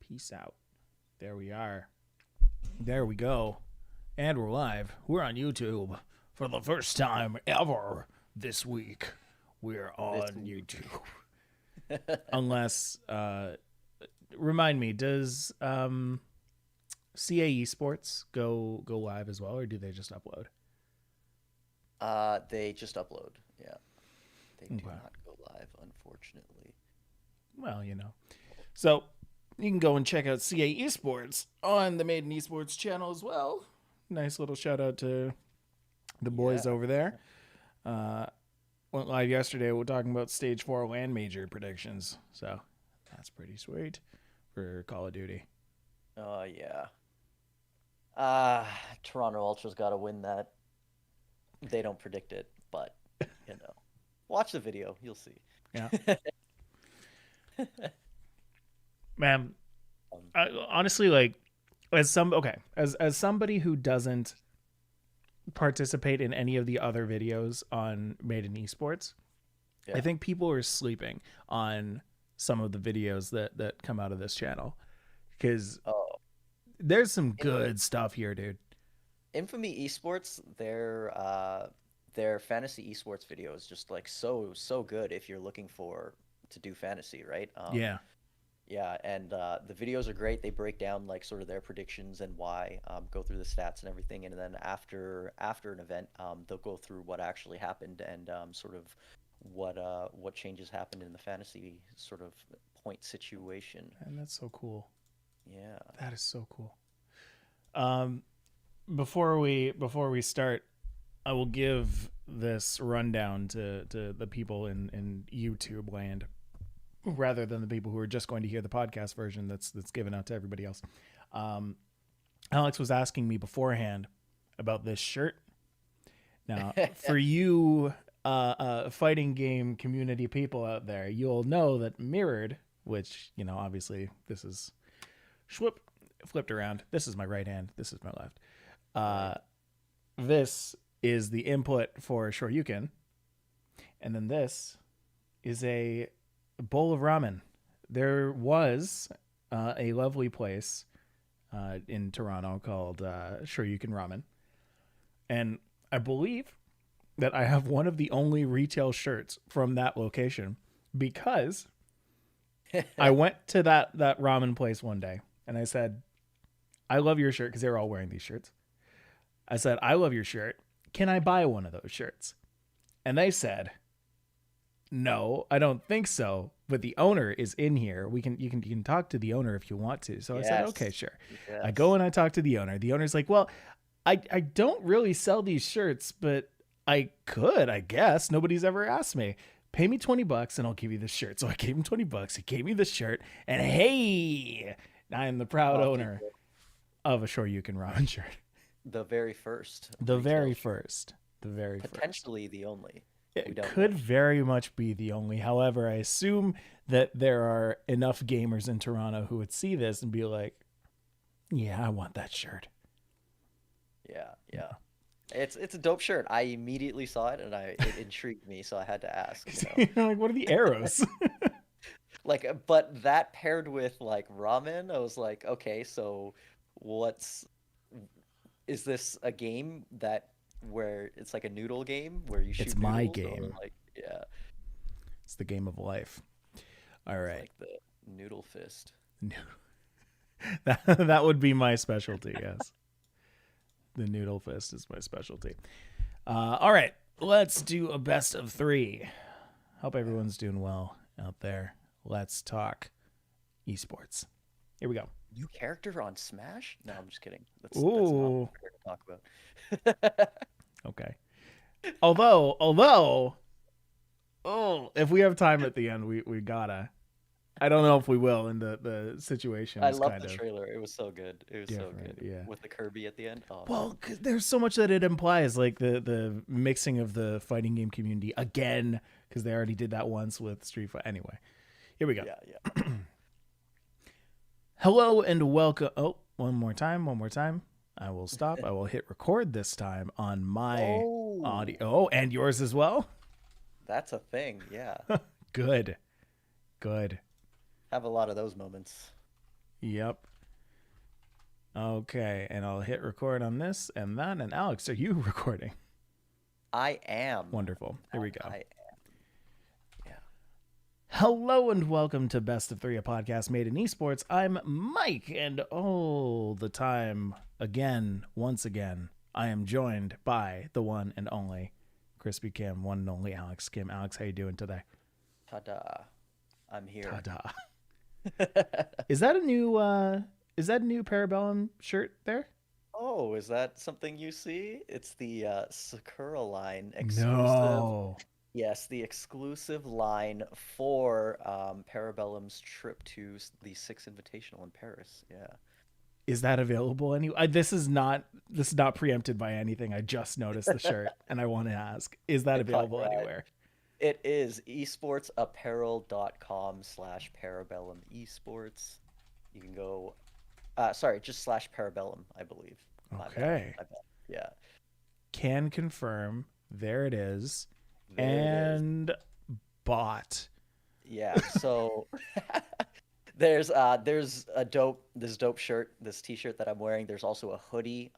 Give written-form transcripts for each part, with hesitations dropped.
Peace out. There we are. There we go. And we're live. We're on YouTube for the first time ever this week. We're on YouTube. Unless, remind me, does CA Esports go live as well, or do they just upload? They just upload. Yeah. They do not go live, unfortunately. Well, So you can go and check out CA Esports on the Made in Esports channel as well. Nice little shout out to the boys over there. Went live yesterday. We're talking about Stage 4 LAN major predictions. So that's pretty sweet for Call of Duty. Oh, yeah. Toronto Ultra's got to win that. They don't predict it, but, watch the video. You'll see. Yeah. Man, honestly, as somebody who doesn't participate in any of the other videos on Made in Esports, I think people are sleeping on some of the videos that come out of this channel, because there's some good stuff here, dude. Infamy Esports, their fantasy esports video is just so good if you're looking to do fantasy, right? Yeah, and the videos are great. They break down sort of their predictions and why, go through the stats and everything, and then after an event, they'll go through what actually happened and sort of what changes happened in the fantasy sort of point situation. And that's so cool. Yeah, that is so cool. Before we start, I will give this rundown to the people in YouTube land, rather than the people who are just going to hear the podcast version that's given out to everybody else. Alex was asking me beforehand about this shirt. Now, for you fighting game community people out there, you'll know that Mirrored, which, obviously this is flipped around. This is my right hand. This is my left. This is the input for Shoryuken. And then this is a bowl of ramen. There was a lovely place in Toronto called Shoryuken Ramen, and I believe that I have one of the only retail shirts from that location, because I went to that ramen place one day and I said, I love your shirt, because they were all wearing these shirts. I said, I love your shirt. Can I buy one of those shirts? And they said, no, I don't think so, but the owner is in here. You can talk to the owner if you want to. So I said, okay, sure. Yes. I go and I talk to the owner. The owner's like, well, I don't really sell these shirts, but I could, I guess. Nobody's ever asked me. Pay me $20 and I'll give you the shirt. So I gave him $20. He gave me the shirt, and hey, I am the proud owner of a Shoryuken Ramen shirt. The very first. Potentially the only. It could very much be the only. However, I assume that there are enough gamers in Toronto who would see this and be like, yeah, I want that shirt. Yeah. It's a dope shirt. I immediately saw it and it intrigued me, so I had to ask. Like, what are the arrows? But that paired with ramen, I was like, okay, so is this a game where it's like a noodle game where you shoot? It's my game. Yeah, it's the game of life. All right, like the noodle fist. That would be my specialty. Yes, the noodle fist is my specialty. All right, let's do a best of 3. Hope everyone's doing well out there. Let's talk esports. Here we go. New character on Smash? No, I'm just kidding. That's not what we're to talk about. Okay. Although, if we have time at the end, we gotta. I don't know if we will. In the situation, I love the trailer. It was so good. It was so good. Yeah. With the Kirby at the end. Oh, well, cause there's so much that it implies, like the mixing of the fighting game community again, because they already did that once with Street Fighter. Anyway, here we go. Yeah. Hello and welcome. Oh, one more time. I will stop. I will hit record this time on my audio and yours as well. That's a thing. Yeah. Good. Have a lot of those moments. Yep. Okay, and I'll hit record on this and that. And Alex, are you recording? I am. Wonderful. Here we go. I am. Yeah. Hello and welcome to Best of Three, a podcast made in esports. I'm Mike, and all the time, once again, I am joined by the one and only Crispy Kim, one and only Alex Kim. Alex, how you doing today? Ta-da. I'm here. Ta-da. Is that a new Parabellum shirt there? Oh, is that something you see? It's the Sakura line exclusive. No. Yes, the exclusive line for Parabellum's trip to the Six Invitational in Paris. Yeah. Is that available anywhere? This is not preempted by anything. I just noticed the shirt and I want to ask, is that available anywhere? It is esportsapparel.com/Parabellum esports. You can go, just /Parabellum, I believe. Okay. My bad. Yeah. Can confirm. There it is. There it is. Bought. Yeah. So there's this dope shirt, this t-shirt that I'm wearing. There's also a hoodie.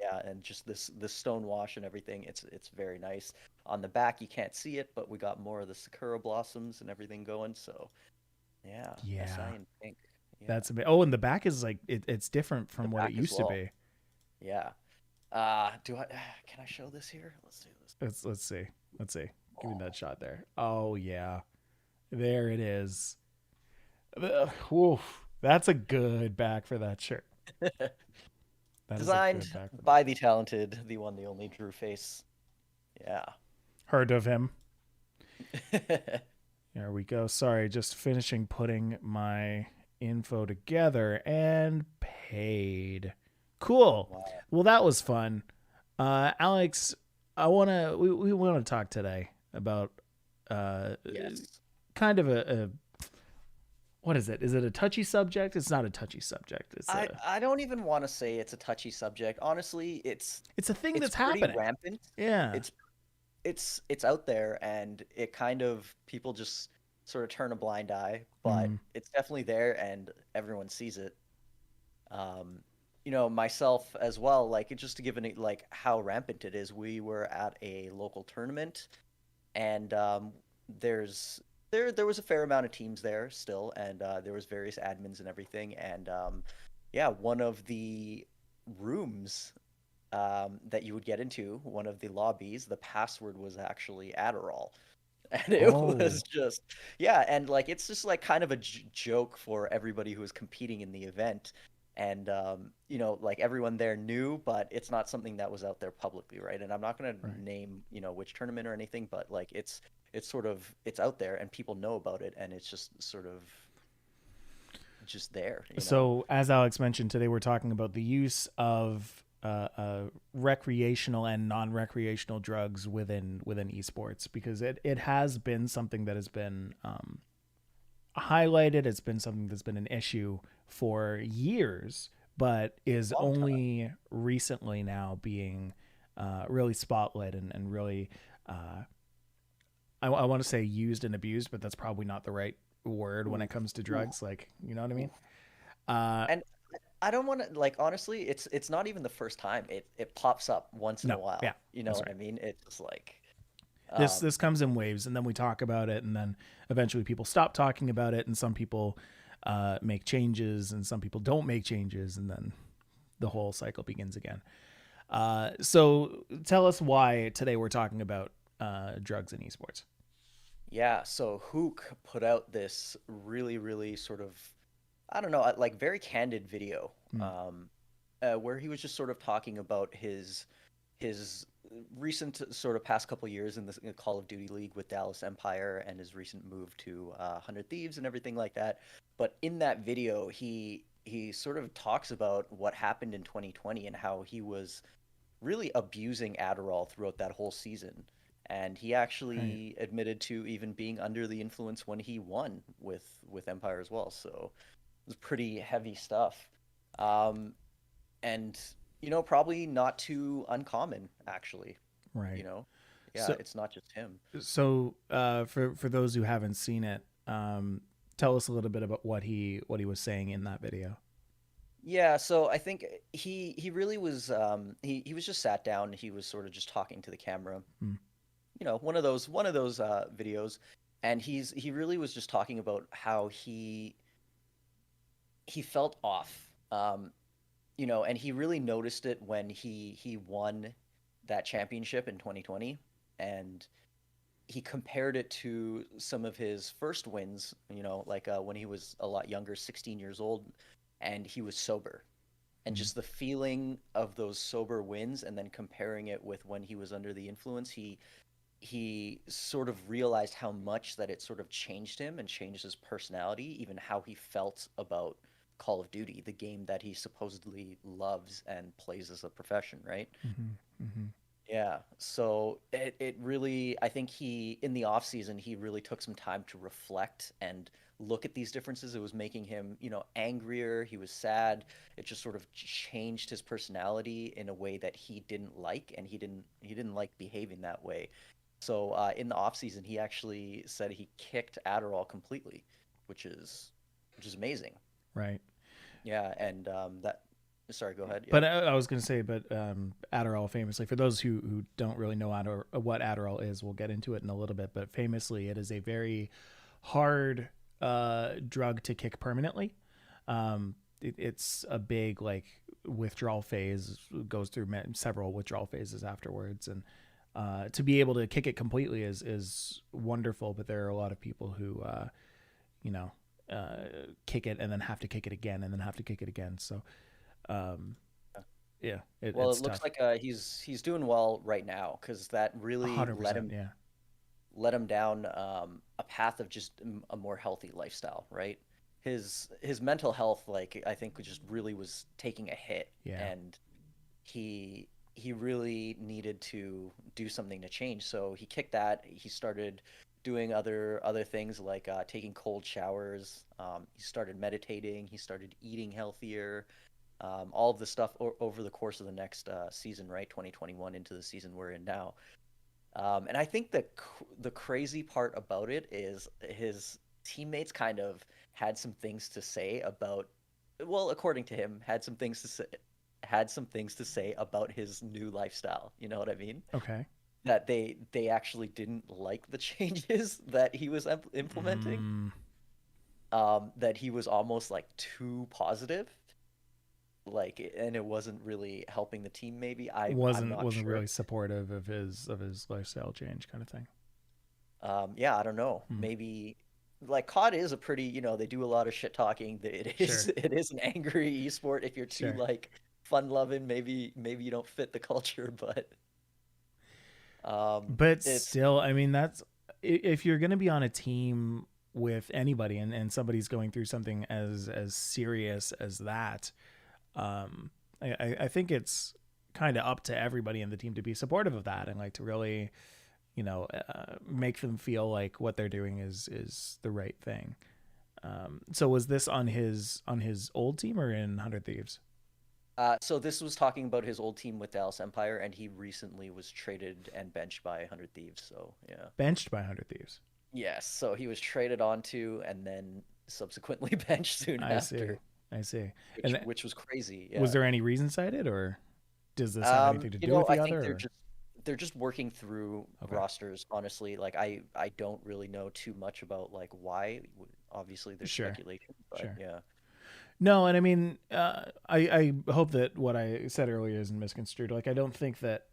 Yeah, and just this stonewash and everything. It's very nice. On the back you can't see it, but we got more of the Sakura blossoms and everything going. So yeah. SI in pink. Yeah. That's a bit. Oh, and the back is like it's different from what it used to be. Yeah. Can I show this here? Let's do this. Let's see. Give me that shot there. Oh yeah. There it is. Woof. That's a good back for that shirt. Designed by the talented, the one, the only Drew Face. Yeah. Heard of him. There we go. Sorry, just finishing putting my info together and paid. Cool. Wow. Well, that was fun. Alex, we want to talk today about kind of a what is it? Is it a touchy subject? It's not a touchy subject. I don't even want to say it's a touchy subject. Honestly, it's a thing that's happening. Rampant. Yeah. It's out there, and it kind of, people just sort of turn a blind eye, but it's definitely there and everyone sees it. Myself as well, like, just to give like how rampant it is, we were at a local tournament, and there was a fair amount of teams there still, and there was various admins and everything, and one of the rooms that you would get into, one of the lobbies, the password was actually Adderall. And it was just, and like, it's just like kind of a joke for everybody who was competing in the event. And, like, everyone there knew, but it's not something that was out there publicly, right? And I'm not going to name, which tournament or anything, but like, it's out there and people know about it, and it's just sort of just there. So as Alex mentioned, today we're talking about the use of recreational and non-recreational drugs within esports, because it has been something that has been highlighted. It's been something that's been an issue for years, but is only recently now being really spotlighted and really I want to say used and abused, but that's probably not the right word when it comes to drugs. Like, you know what I mean? And I don't want to, like, honestly, it's not even the first time it pops up once in a while. Yeah, you know what I mean? It's just like this comes in waves, and then we talk about it, and then eventually people stop talking about it, and some people make changes, and some people don't make changes, and then the whole cycle begins again. So tell us why today we're talking about drugs in esports. Yeah, so Huke put out this really, really sort of, I don't know, like, very candid video where he was just sort of talking about his recent sort of past couple years in the Call of Duty League with Dallas Empire, and his recent move to 100 Thieves and everything like that. But in that video, he sort of talks about what happened in 2020 and how he was really abusing Adderall throughout that whole season. And he actually admitted to even being under the influence when he won with Empire as well. So it was pretty heavy stuff. And, probably not too uncommon, actually. Right. So, it's not just him. So for those who haven't seen it, tell us a little bit about what he was saying in that video. Yeah, so I think he really was he was just sat down. He was sort of just talking to the camera, Hmm. one of those videos, and he really was just talking about how he felt off, and he really noticed it when he won that championship in 2020, and he compared it to some of his first wins, like when he was a lot younger, 16 years old, and he was sober. And Hmm. just the feeling of those sober wins and then comparing it with when he was under the influence, he sort of realized how much that it sort of changed him and changed his personality, even how he felt about Call of Duty, the game that he supposedly loves and plays as a profession, right? Hmm. Hmm. Yeah. So it really, I think in the off season, he really took some time to reflect and look at these differences. It was making him, angrier. He was sad. It just sort of changed his personality in a way that he didn't like, and he didn't like behaving that way. So in the off season, he actually said he kicked Adderall completely, which is which is amazing. Right. Yeah, and that. Sorry, go ahead. Yeah. But I was going to say, but Adderall famously, for those who don't really know what Adderall is, we'll get into it in a little bit. But famously, it is a very hard drug to kick permanently. It's a big like withdrawal phase, goes through several withdrawal phases afterwards, and to be able to kick it completely is wonderful. But there are a lot of people who you know kick it and then have to kick it again and then have to kick it again. So um, yeah, Well, it it's looks tough. like he's doing well right now because that really 100%. Yeah. led him down a path of just a more healthy lifestyle, right? His mental health, like I think, just really was taking a hit, Yeah. and he really needed to do something to change. So he kicked that. He started doing other things like taking cold showers. He started meditating. He started eating healthier. All of the stuff over the course of the next season, right? 2021 into the season we're in now. And I think the crazy part about it is his teammates kind of had some things to say about, well, according to him, had some things to say about his new lifestyle. You know what I mean? Okay. That they actually didn't like the changes that he was implementing. Mm, That he was almost like too positive, like, and it wasn't really helping the team. Maybe I'm not wasn't sure. really supportive of his lifestyle change kind of thing. Yeah, I don't know. Hmm. Maybe like COD is a pretty, they do a lot of shit talking. It is Sure. it is an angry esport. If you're too Sure. like fun loving, maybe you don't fit the culture, but But it's still, I mean, that's if you're going to be on a team with anybody and somebody's going through something as serious as that, um, I think it's kind of up to everybody in the team to be supportive of that and like to really, make them feel like what they're doing is the right thing. So was this on his old team or in 100 Thieves? so this was talking about his old team with Dallas Empire, and he recently was traded and benched by 100 Thieves. So yeah. Benched by 100 Thieves. Yes, so he was traded onto and then subsequently benched soon I see. after, I see. which And which was crazy. was Yeah. there any reason cited, or does this have anything to do with I the think other? Or? they're just working through Okay. rosters, honestly. Like I don't really know too much about like why. Obviously there's Sure. speculation, but Sure. yeah. No, and I mean, I hope that what I said earlier isn't misconstrued. Like, I don't think that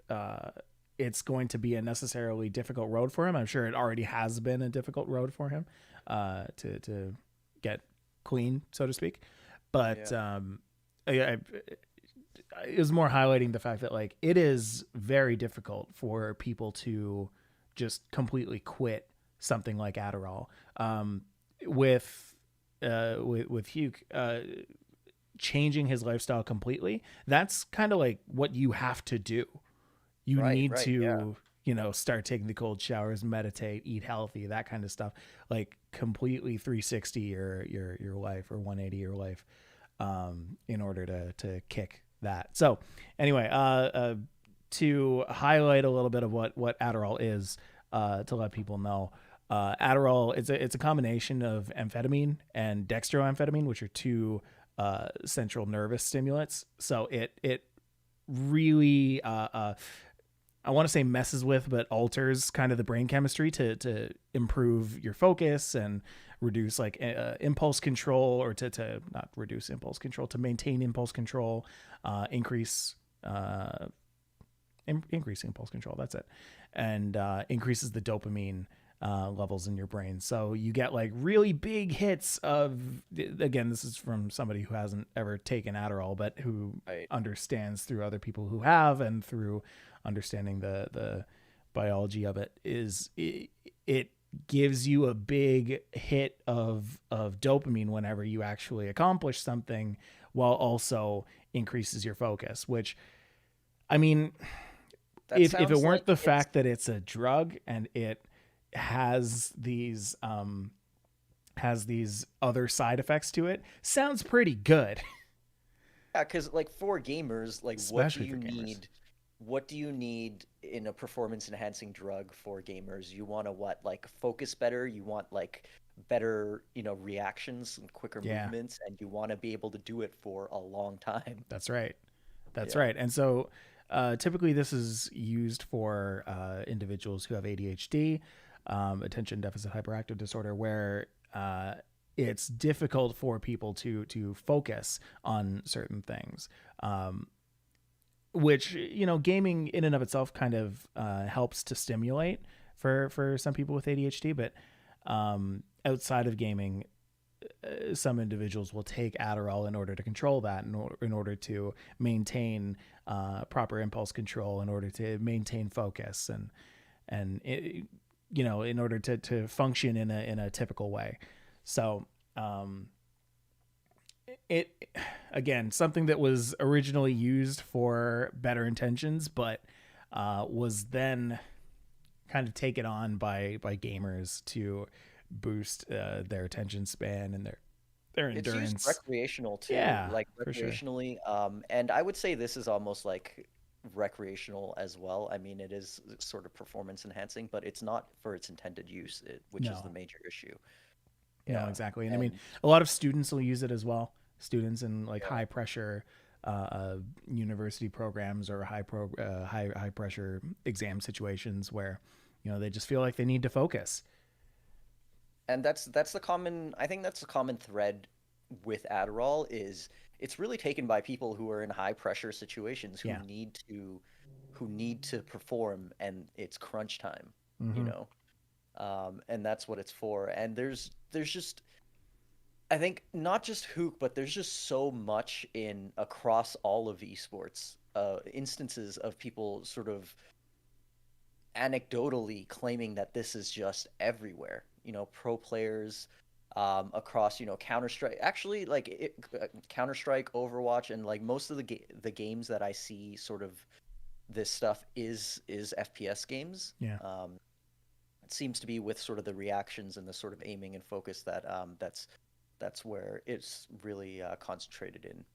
it's going to be a necessarily difficult road for him. I'm sure it already has been a difficult road for him to get clean, so to speak. But Yeah. it was more highlighting the fact that like it is very difficult for people to just completely quit something like Adderall. With with Huke changing his lifestyle completely, that's kind of like what you have to do. You Right, need right. Yeah. to, start taking the cold showers, meditate, eat healthy, that kind of stuff. Like completely 360 your life or 180 your life, in order to kick that. So anyway, to highlight a little bit of what Adderall is, to let people know. Adderall, it's a combination of amphetamine and dextroamphetamine, which are two central nervous stimulants. So it really I want to say messes with, but alters kind of the brain chemistry to improve your focus and reduce like impulse control, or to not reduce impulse control, to maintain impulse control, increase impulse control. That's it. And increases the dopamine levels in your brain. So you get like really big hits of, again, this is from somebody who hasn't ever taken Adderall, but who understands through other people who have, and through understanding the biology of it, is it gives you a big hit of dopamine whenever you actually accomplish something, while also increases your focus, which, I mean, if it weren't like the fact that it's a drug and it has these other side effects to it, sounds pretty good. Yeah, because like for gamers, like especially what do you need in a performance enhancing drug for gamers? You want to like focus better, you want like better, reactions and quicker movements, and you want to be able to do it for a long time. That's right. Right. And so typically this is used for individuals who have ADHD, attention deficit hyperactive disorder, where it's difficult for people to focus on certain things, which, gaming in and of itself kind of helps to stimulate for some people with ADHD. But outside of gaming, some individuals will take Adderall in order to control that, in order to maintain proper impulse control, in order to maintain focus, and it, in order to function in a typical way. So it, again, something that was originally used for better intentions, but was then kind of taken on by gamers to boost their attention span and their endurance. It's used recreational too, like recreationally. Sure. And I would say this is almost like recreational as well. I mean, it is sort of performance enhancing, but it's not for its intended use, which is the major issue. No, exactly. And I mean, a lot of students will use it as well. Students in like high pressure university programs, or high pressure exam situations where, they just feel like they need to focus. And that's the common, I think that's the common thread with Adderall, is it's really taken by people who are in high pressure situations, who need to perform, and it's crunch time, and that's what it's for. And there's just, I think, not just Huke, but there's just so much across all of esports, instances of people sort of anecdotally claiming that this is just everywhere. Pro players across, Counter-Strike, actually, like Counter-Strike, Overwatch, and like most of the games that I see sort of this stuff is FPS games. Yeah. It seems to be with sort of the reactions and the sort of aiming and focus that that's where it's really concentrated in.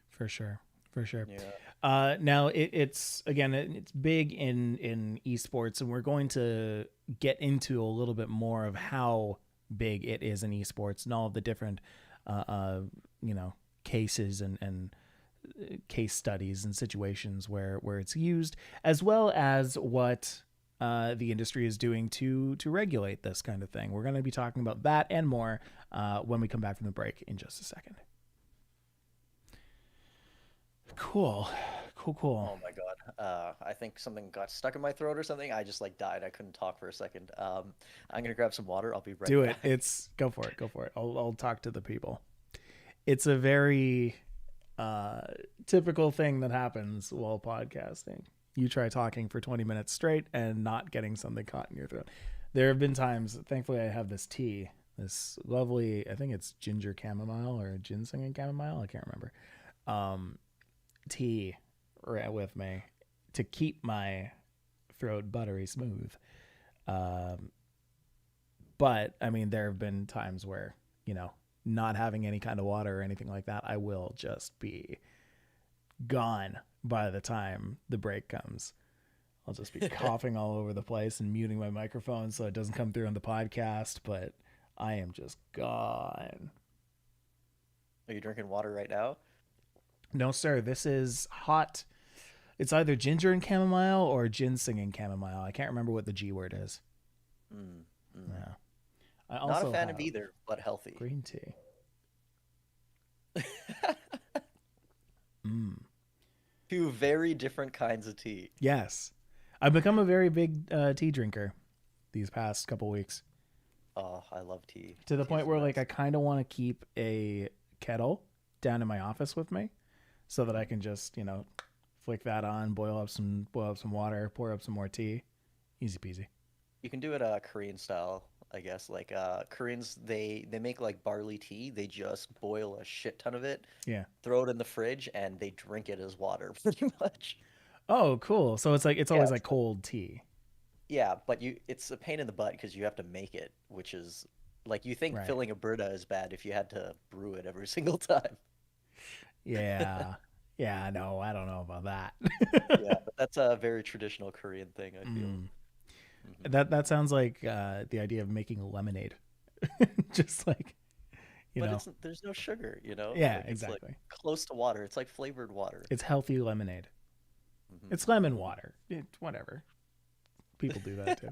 For sure. Yeah. Now it's big in esports, and we're going to get into a little bit more of how big it is in esports and all of the different, cases and case studies and situations where it's used, as well as what the industry is doing to regulate this kind of thing. We're going to be talking about that and more when we come back from the break in just a second. Cool. Oh my god. I think something got stuck in my throat or something. I just died. I couldn't talk for a second. I'm gonna grab some water. I'll be right back. Do it. Go for it. I'll talk to the people. It's a very typical thing that happens while podcasting. You try talking for 20 minutes straight and not getting something caught in your throat. There have been times, thankfully I have this tea, this lovely, I think it's ginger chamomile or ginseng and chamomile, I can't remember, tea right with me to keep my throat buttery smooth. But I mean, there have been times where, not having any kind of water or anything like that, I will just be gone by the time the break comes. I'll just be coughing all over the place and muting my microphone so it doesn't come through on the podcast, but I am just gone. Are you drinking water right now? No, sir. This is hot. It's either ginger and chamomile or ginseng and chamomile. I can't remember what the G word is. Yeah. I also not a fan of either, but healthy. Green tea. Two very different kinds of tea. Yes. I've become a very big tea drinker these past couple weeks. Oh, I love tea. To the point where like I kind of want to keep a kettle down in my office with me so that I can just, flick that on, boil up some water, pour up some more tea. Easy peasy. You can do it Korean style, I guess. Like Koreans, they make like barley tea. They just boil a shit ton of it. Yeah. Throw it in the fridge and they drink it as water pretty much. Oh, cool. So it's always like cold tea. Yeah, but it's a pain in the butt because you have to make it, which is like you think filling a Brita is bad if you had to brew it every single time. Yeah. Yeah, no, I don't know about that. Yeah, but that's a very traditional Korean thing, I feel. That sounds like the idea of making lemonade. Just like, but there's no sugar, Yeah, like, exactly. It's like close to water. It's like flavored water. It's healthy lemonade. It's lemon water. Whatever. People do that too.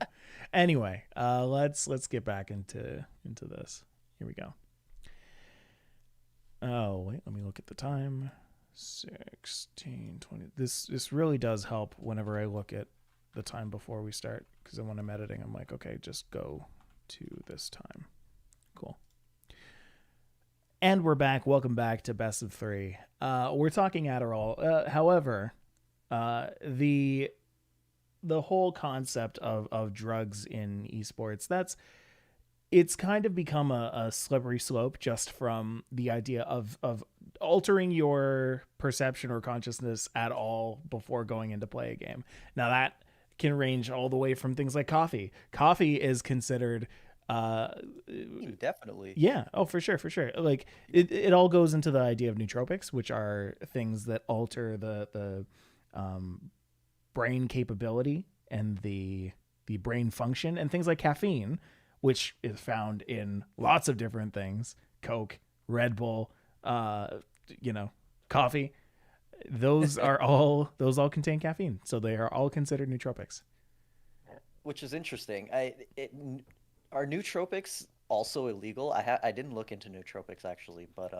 Anyway, let's get back into this. Here we go. Oh, wait, let me look at the time. 16:20. This really does help whenever I look at the time before we start, because when I'm editing, I'm like, okay, just go to this time. Cool. And we're back. Welcome back to Best of 3. We're talking Adderall. However, the whole concept of drugs in esports, it's kind of become a slippery slope just from the idea of altering your perception or consciousness at all before going into play a game. Now that can range all the way from things like coffee. Coffee is considered definitely. Yeah. Oh, for sure. Like it all goes into the idea of nootropics, which are things that alter the brain capability and the brain function, and things like caffeine, which is found in lots of different things. Coke, Red Bull, coffee. Those all contain caffeine, so they are all considered nootropics. Which is interesting. Are nootropics also illegal? I didn't look into nootropics actually, but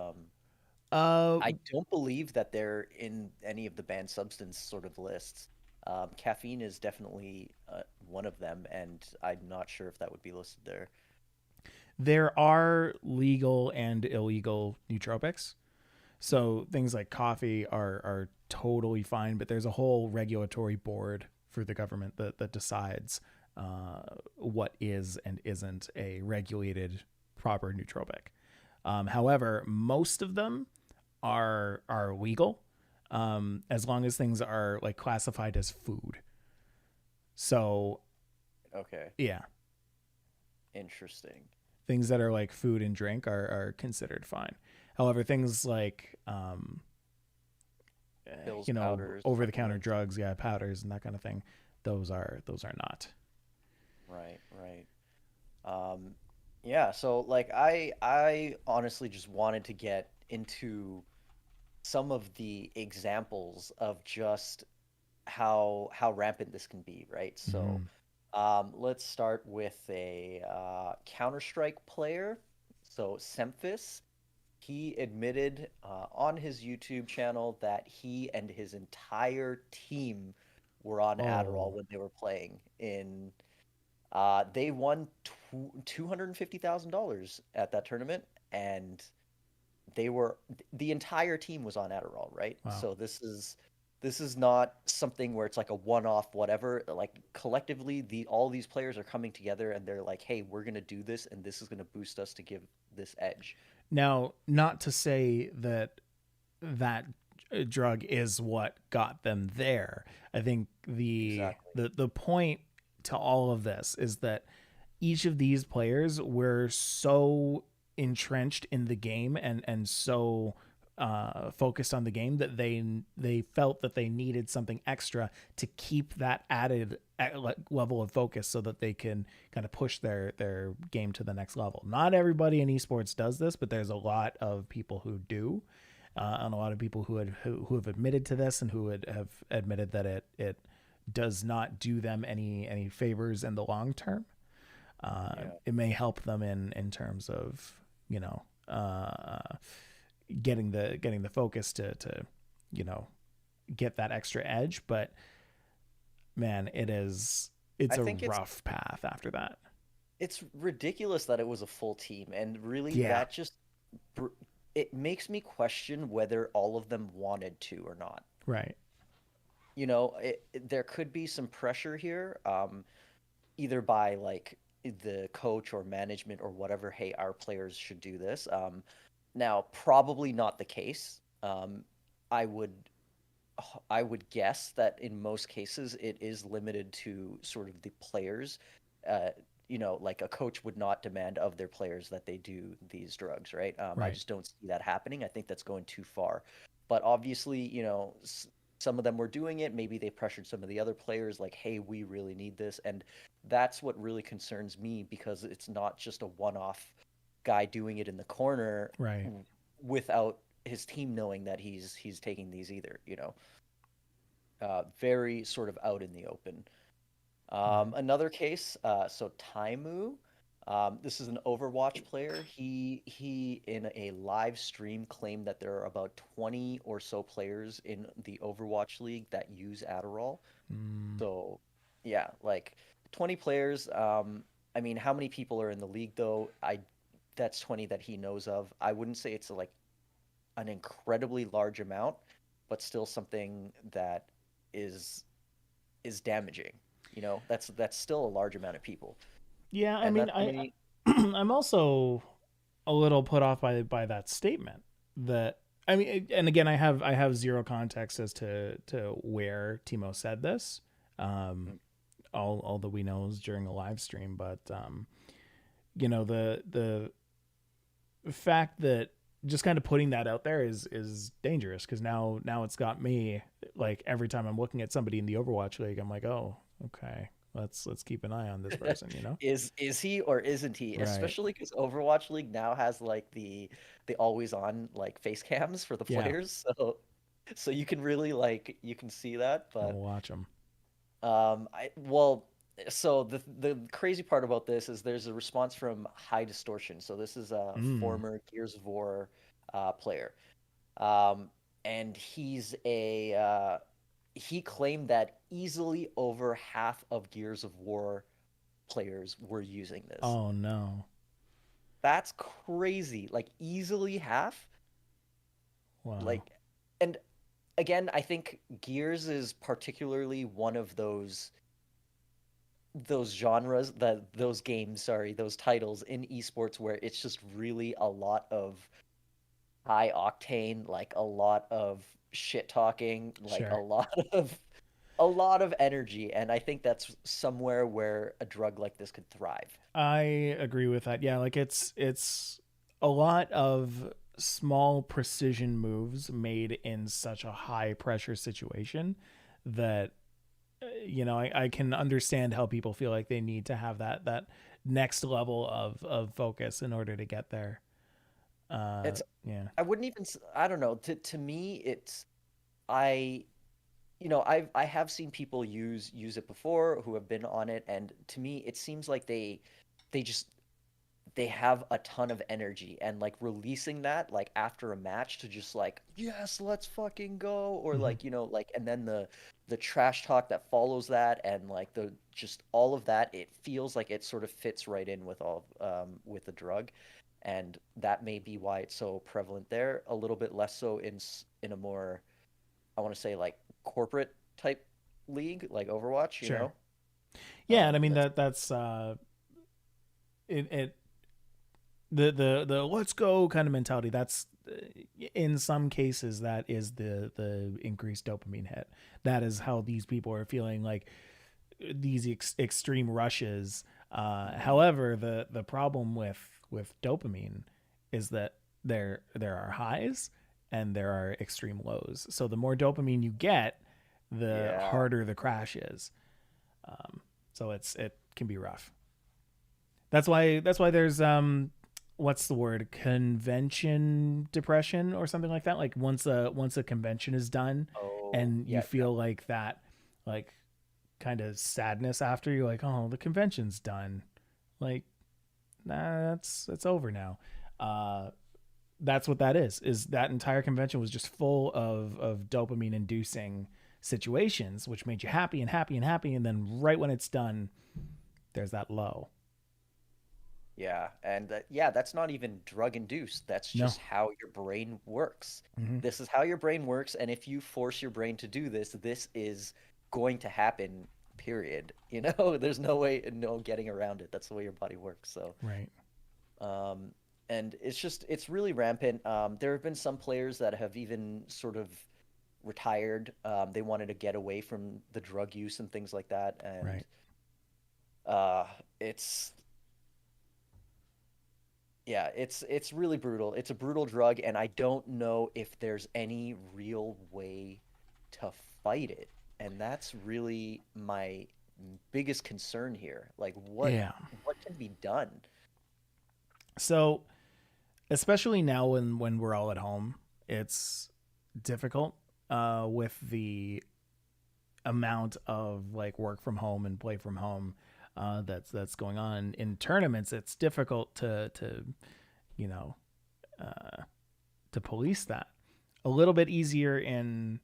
I don't believe that they're in any of the banned substance sort of lists. Caffeine is definitely one of them, and I'm not sure if that would be listed there. There are legal and illegal nootropics. So things like coffee are totally fine, but there's a whole regulatory board for the government that decides what is and isn't a regulated proper nootropic. However, most of them are legal, as long as things are like classified as food. So, okay, yeah, interesting. Things that are like food and drink are considered fine. However, things like pills, powders, over-the-counter drugs, powders and that kind of thing, those are not. Right. Yeah, so like I honestly just wanted to get into some of the examples of just how rampant this can be, right? So let's start with a Counter-Strike player. So Semphis, he admitted on his YouTube channel that he and his entire team were on Adderall when they were playing in. They won $250,000 at that tournament, and the entire team was on Adderall, right? Wow. So this is not something where it's like a one-off whatever. Like collectively, all these players are coming together and they're like, hey, we're gonna do this, and this is gonna boost us to give this edge. Now, not to say that drug is what got them there. I think the point to all of this is that each of these players were so entrenched in the game and so focused on the game that they felt that they needed something extra to keep that added level of focus so that they can kind of push their game to the next level. Not everybody in esports does this, but there's a lot of people who do, and a lot of people who have admitted to this and who have admitted that it does not do them any favors in the long term. It may help them in terms of, you know, getting the focus to you know, get that extra edge, but man, it's a rough path after that. It's ridiculous that it was a full team, and really that just it makes me question whether all of them wanted to or not. Right. You know, there could be some pressure here, either by like the coach or management or whatever. Hey, our players should do this. Now, probably not the case. I would guess that in most cases it is limited to sort of the players. You know, like a coach would not demand of their players that they do these drugs, right? I just don't see that happening. I think that's going too far. But obviously, you know, some of them were doing it. Maybe they pressured some of the other players, like, hey, we really need this. And that's what really concerns me, because it's not just a one-off guy doing it in the corner, right, without his team knowing that he's taking these either, you know. Very sort of out in the open. Another case, so Taimu, this is an Overwatch player. He in a live stream claimed that there are about 20 or so players in the Overwatch League that use Adderall. So yeah, like 20 players. I mean, how many people are in the league though? That's 20 that he knows of. I wouldn't say it's like an incredibly large amount, but still something that is damaging. You know, that's still a large amount of people. Yeah, I mean, I'm also a little put off by that statement. That, I mean, and again, I have zero context as to where Timo said this. All that we know is during a live stream, but you know, the fact that just kind of putting that out there is dangerous, because now it's got me, like, every time I'm looking at somebody in the Overwatch League, I'm like, oh, okay, let's keep an eye on this person, you know. Is he or isn't he? Right. Especially because Overwatch League now has like the always on like face cams for the players, so you can really, like, you can see that. But I'll watch them. So the crazy part about this is there's a response from High Distortion. So this is a former Gears of War player, and he claimed that easily over half of Gears of War players were using this. Oh no, that's crazy! Like, easily half. Wow. Like, and again, I think Gears is particularly one of those genres, those titles in esports where it's just really a lot of high octane, like a lot of shit talking, like a lot of energy, and I think that's somewhere where a drug like this could thrive. I agree with that. Yeah, like it's a lot of small precision moves made in such a high pressure situation that, you know, I can understand how people feel like they need to have that next level of focus in order to get there. I wouldn't even, I don't know, to me it's, I have seen people use it before who have been on it, and to me it seems like they have a ton of energy, and like releasing that like after a match to just like, yes, let's fucking go, or like, you know, like, and then the trash talk that follows that, and like the just all of that, it feels like it sort of fits right in with all with the drug, and that may be why it's so prevalent there, a little bit less so in a more, I want to say, like corporate type league like Overwatch, you know? Yeah, and I mean that's it the let's go kind of mentality, that's in some cases that is the increased dopamine hit. That is how these people are feeling, like these extreme rushes. However, the problem with dopamine is that there are highs and there are extreme lows. So the more dopamine you get, the Yeah. harder the crash is. So it can be rough. That's why there's what's the word, convention depression or something like that. Like once a convention is done, Oh, and you yeah, feel like that, like kind of sadness after, you're like, oh, the convention's done, like, nah, it's over now. uh that's what that is that entire convention was just full of dopamine inducing situations, which made you happy and happy and happy, and then right when it's done, there's that low. yeah, and yeah, that's not even drug induced. That's No. just how your brain works. Mm-hmm. This is how your brain works, and if you force your brain to do this, this is going to happen, period. You know, there's no way, no getting around it. That's the way your body works. So, Right. um, and it's really rampant. There have been some players that have even sort of retired. They wanted to get away from the drug use and things like that, and Right. uh, it's yeah, it's really brutal. It's a brutal drug, and I don't know if there's any real way to fight it. And that's really my biggest concern here. Like Yeah. what can be done? So especially now when we're all at home, it's difficult with the amount of like work from home and play from home that's going on in tournaments. It's difficult to you know uh, to police that. A little bit easier in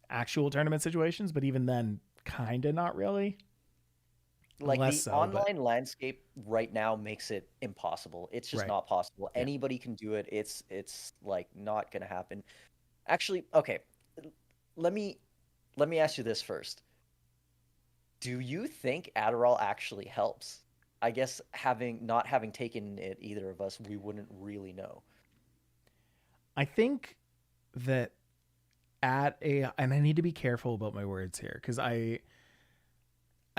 actual tournament situations, but even then, kind of not really. Like Less the so, but online landscape right now makes it impossible. It's just right. not possible. Yeah. Anybody can do it. It's like not gonna happen. Actually, okay. Let me let me ask you this first. Do you think Adderall actually helps? I guess having not having taken it, either of us, we wouldn't really know. I think that and I need to be careful about my words here because I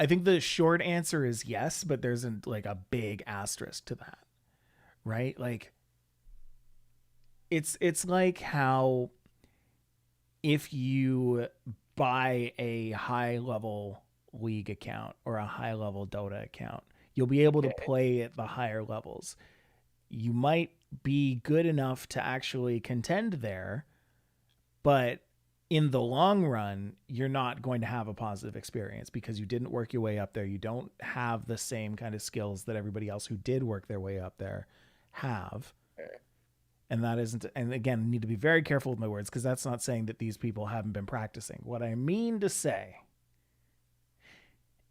think the short answer is yes, but there's like a big asterisk to that, right? Like it's like how if you buy a high level league account or a high level Dota account, you'll be able to Okay. play at the higher levels. You might be good enough to actually contend there, but in the long run, you're not going to have a positive experience because you didn't work your way up there. You don't have the same kind of skills that everybody else who did work their way up there have. Okay. And that isn't, and again, I need to be very careful with my words because that's not saying that these people haven't been practicing. What I mean to say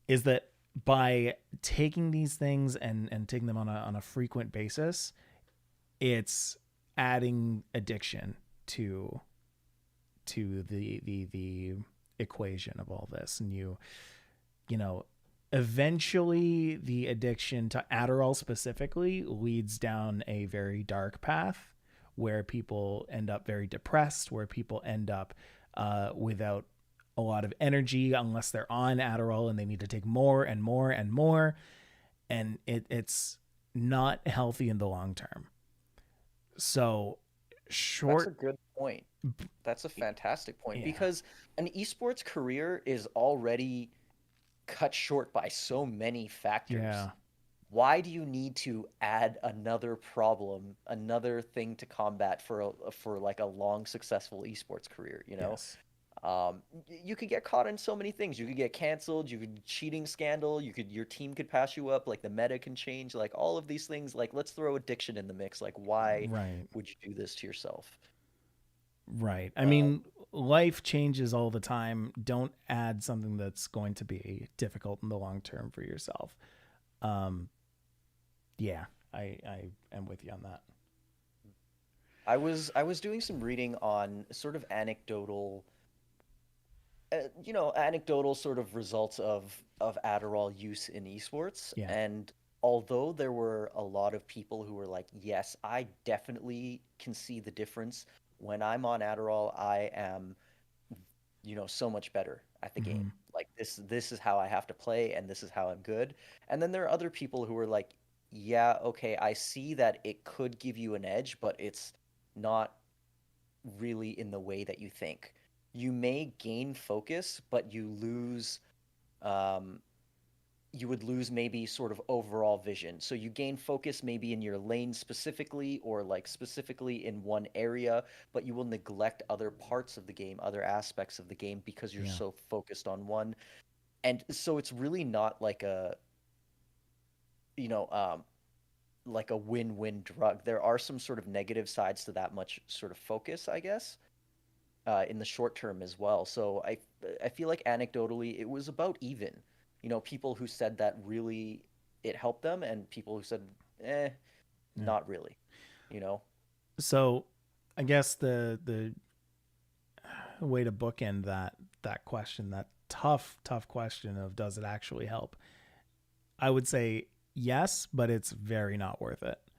is that by taking these things and taking them on a frequent basis, it's adding addiction to the equation of all this. And you know eventually the addiction to Adderall specifically leads down a very dark path where people end up very depressed, where people end up without a lot of energy unless they're on Adderall and they need to take more and more and more, and it's not healthy in the long term. So That's a short. good point. That's a fantastic point Yeah. because an esports career is already cut short by so many factors. Yeah. Why do you need to add another problem, another thing to combat for for like a long successful esports career, you know? Yes. You could get caught in so many things. You could get canceled, you could cheating scandal, your team could pass you up, like the meta can change, like all of these things. Like let's throw addiction in the mix. Like why Right. would you do this to yourself? Right. I Uh, mean, life changes all the time. Don't add something that's going to be difficult in the long term for yourself. Um, yeah, I am with you on that. I was doing some reading on sort of anecdotal sort of results of Adderall use in esports. Yeah. And although there were a lot of people who were like, "Yes, I definitely can see the difference. When I'm on Adderall, I am, so much better at the game. Hmm. Like this is how I have to play and this is how I'm good." And then there are other people who are like, "Yeah, okay, I see that it could give you an edge, but it's not really in the way that you think. You may gain focus, but um, you would lose maybe sort of overall vision. So you gain focus maybe in your lane specifically, or like specifically in one area, but you will neglect other parts of the game, other aspects of the game because you're Yeah. so focused on one. And so it's really not like you know, um, like a win-win drug. There are some sort of negative sides to that much sort of focus, I guess, in the short term as well. So I feel like anecdotally it was about even. People who said that really it helped them, and people who said, eh, Yeah. not really. You know. So I guess the way to bookend that question, that tough question of does it actually help? I would say yes, but it's very not worth it. Mm.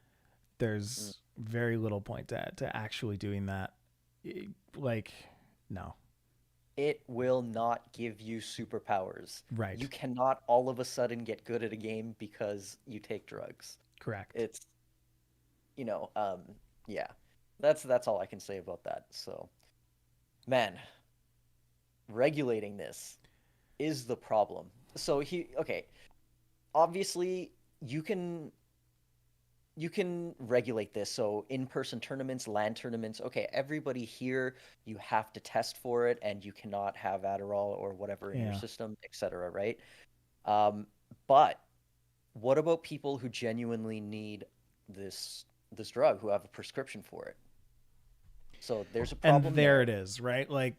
There's very little point to actually doing that. Like, no. It will not give you superpowers. Right. You cannot all of a sudden get good at a game because you take drugs. Correct. It's, you know, um, yeah. That's all I can say about that. So, man, regulating this is the problem. So okay, obviously you can you can regulate this. So in-person tournaments, LAN tournaments, okay, everybody here, you have to test for it and you cannot have Adderall or whatever in your Yeah. system, etc., right? Um, but what about people who genuinely need this drug, who have a prescription for it? So there's a And problem there there. it is, right? Like,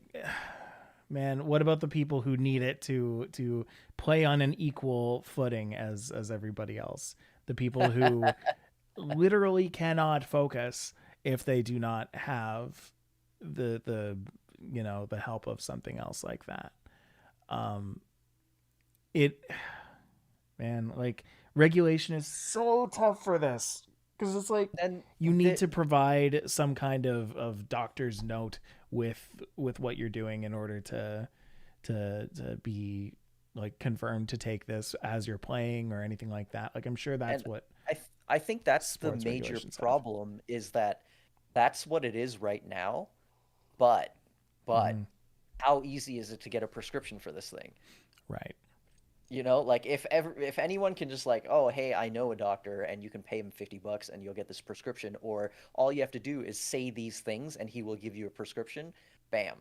man, what about the people who need it to play on an equal footing as everybody else? The people who literally cannot focus if they do not have the the help of something else like that. Um, it man, like regulation is so tough for this because it's like And you need the to provide some kind of doctor's note with what you're doing in order to be like confirmed to take this as you're playing or anything like that. Like I'm sure that's and what I think that's the sports major regulations have. problem, is that that's what it is right now. But but Mm-hmm. how easy is it to get a prescription for this thing? Right. Like if anyone can just like, oh, hey, I know a doctor and you can pay him $50 and you'll get this prescription, or all you have to do is say these things and he will give you a prescription, bam.